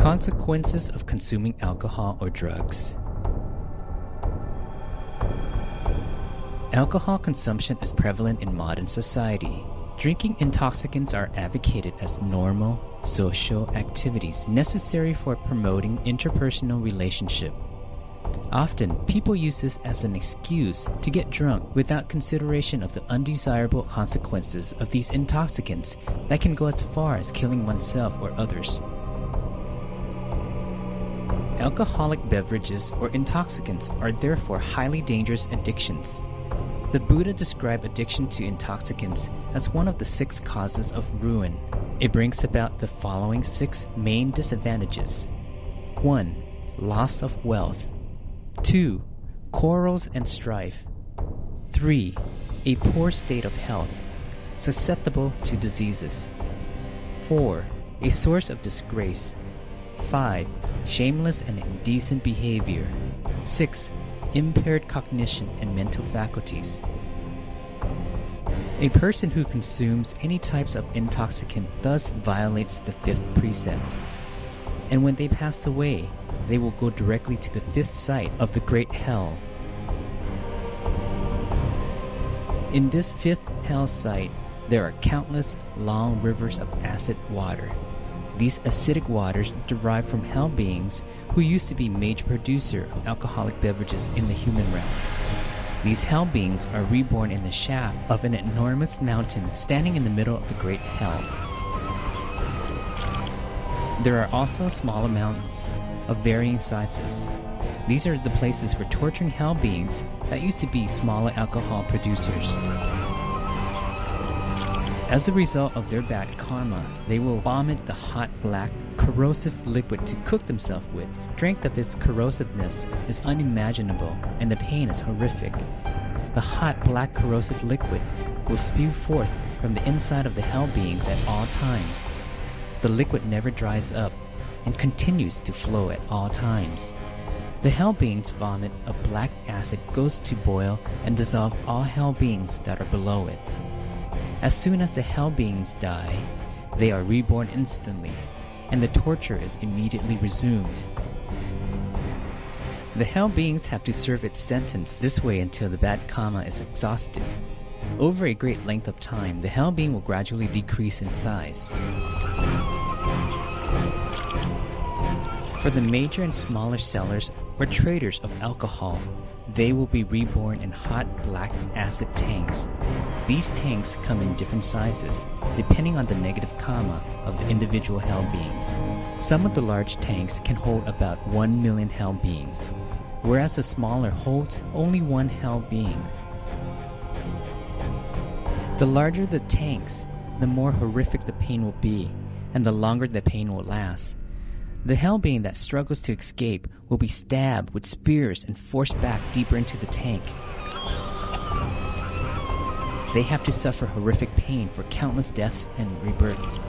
Consequences of consuming alcohol or drugs. Alcohol consumption is prevalent in modern society. Drinking intoxicants are advocated as normal social activities necessary for promoting interpersonal relationship. Often, people use this as an excuse to get drunk without consideration of the undesirable consequences of these intoxicants that can go as far as killing oneself or others. Alcoholic beverages or intoxicants are therefore highly dangerous addictions. The Buddha described addiction to intoxicants as one of the 6 causes of ruin. It brings about the following 6 main disadvantages. 1. Loss of wealth. 2. Quarrels and strife. 3. A poor state of health, susceptible to diseases. 4. A source of disgrace. 5. Shameless and indecent behavior. 6. Impaired cognition and mental faculties. A person who consumes any types of intoxicant thus violates the 5th precept. And when they pass away, they will go directly to the 5th site of the great hell. In this 5th hell site, there are countless long rivers of acid water. These acidic waters derive from hell beings who used to be major producer of alcoholic beverages in the human realm. These hell beings are reborn in the shaft of an enormous mountain standing in the middle of the great hell. There are also smaller mountains of varying sizes. These are the places for torturing hell beings that used to be smaller alcohol producers. As a result of their bad karma, they will vomit the hot, black, corrosive liquid to cook themselves with. The strength of its corrosiveness is unimaginable, and the pain is horrific. The hot, black, corrosive liquid will spew forth from the inside of the hell beings at all times. The liquid never dries up and continues to flow at all times. The hell beings' vomit of black acid goes to boil and dissolve all hell beings that are below it. As soon as the hell beings die, they are reborn instantly, and the torture is immediately resumed. The hell beings have to serve its sentence this way until the bad karma is exhausted. Over a great length of time, the hell being will gradually decrease in size. For the major and smaller sellers or traders of alcohol, they will be reborn in hot black acid tanks. These tanks come in different sizes, depending on the negative karma of the individual hell beings. Some of the large tanks can hold about 1 million hell beings, whereas the smaller holds only 1 hell being. The larger the tanks, the more horrific the pain will be, and the longer the pain will last. The hell being that struggles to escape will be stabbed with spears and forced back deeper into the tank. They have to suffer horrific pain for countless deaths and rebirths.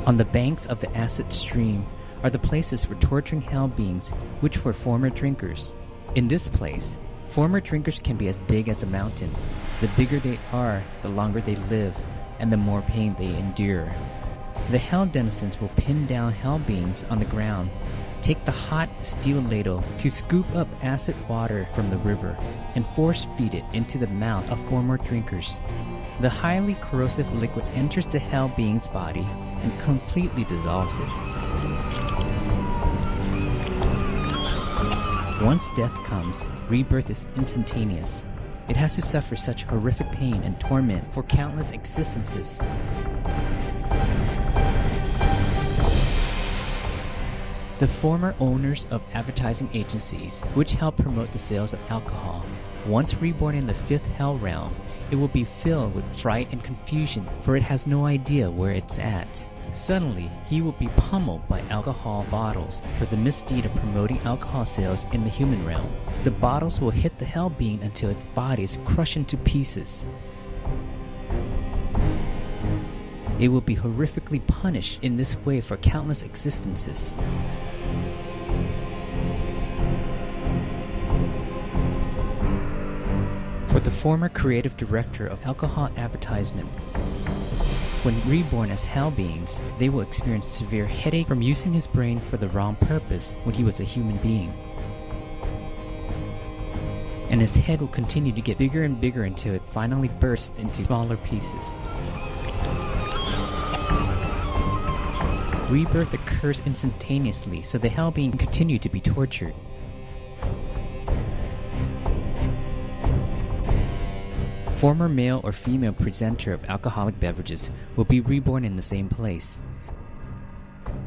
On the banks of the acid stream are the places for torturing hell beings which were former drinkers. In this place, former drinkers can be as big as a mountain. The bigger they are, the longer they live, and the more pain they endure. The hell denizens will pin down hell beings on the ground, take the hot steel ladle to scoop up acid water from the river, and force feed it into the mouth of former drinkers. The highly corrosive liquid enters the hell being's body and completely dissolves it. Once death comes, rebirth is instantaneous. It has to suffer such horrific pain and torment for countless existences. The former owners of advertising agencies, which help promote the sales of alcohol, once reborn in the 5th hell realm, it will be filled with fright and confusion, for it has no idea where it's at. Suddenly, he will be pummeled by alcohol bottles for the misdeed of promoting alcohol sales in the human realm. The bottles will hit the hell being until its body is crushed into pieces. It will be horrifically punished in this way for countless existences. For the former creative director of alcohol advertisement, When reborn as hell beings, they will experience severe headache from using his brain for the wrong purpose when he was a human being. And his head will continue to get bigger and bigger until it finally bursts into smaller pieces. Rebirth occurs instantaneously, so the hell being can continue to be tortured. Former male or female presenter of alcoholic beverages will be reborn in the same place.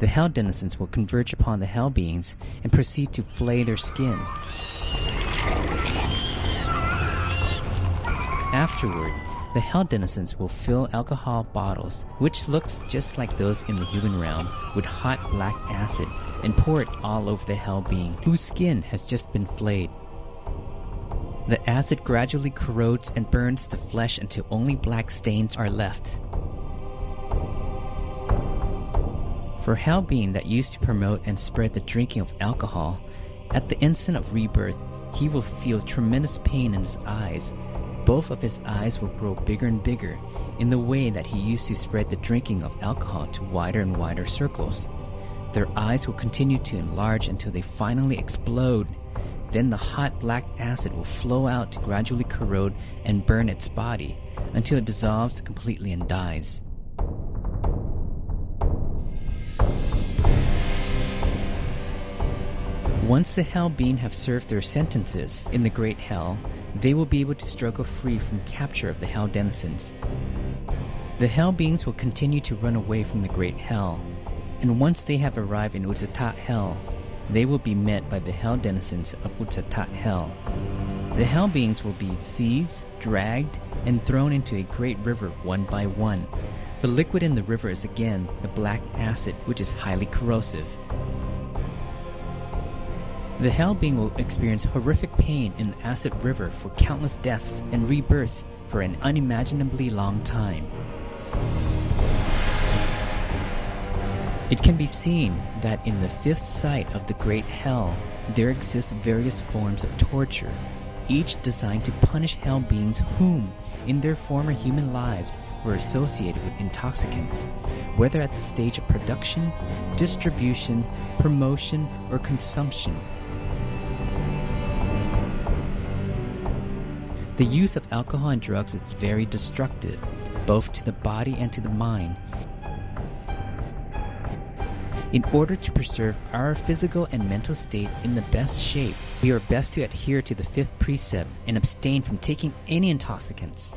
The hell denizens will converge upon the hell beings and proceed to flay their skin. Afterward, the hell denizens will fill alcohol bottles, which looks just like those in the human realm, with hot black acid and pour it all over the hell being, whose skin has just been flayed. The acid gradually corrodes and burns the flesh until only black stains are left. For hell being that used to promote and spread the drinking of alcohol, at the instant of rebirth, he will feel tremendous pain in his eyes. Both of his eyes will grow bigger and bigger in the way that he used to spread the drinking of alcohol to wider and wider circles. Their eyes will continue to enlarge until they finally explode. Then the hot black acid will flow out to gradually corrode and burn its body until it dissolves completely and dies. Once the hell being have served their sentences in the great hell, they will be able to struggle free from capture of the hell denizens. The hell beings will continue to run away from the great hell, and once they have arrived in Utsatat hell, they will be met by the hell denizens of Utsatat hell. The hell beings will be seized, dragged, and thrown into a great river one by one. The liquid in the river is again the black acid, which is highly corrosive. The hell being will experience horrific pain in the acid river for countless deaths and rebirths for an unimaginably long time. It can be seen that in the fifth sight of the great hell, there exist various forms of torture, each designed to punish hell beings whom, in their former human lives, were associated with intoxicants, whether at the stage of production, distribution, promotion, or consumption. The use of alcohol and drugs is very destructive, both to the body and to the mind. In order to preserve our physical and mental state in the best shape, we are best to adhere to the fifth precept and abstain from taking any intoxicants.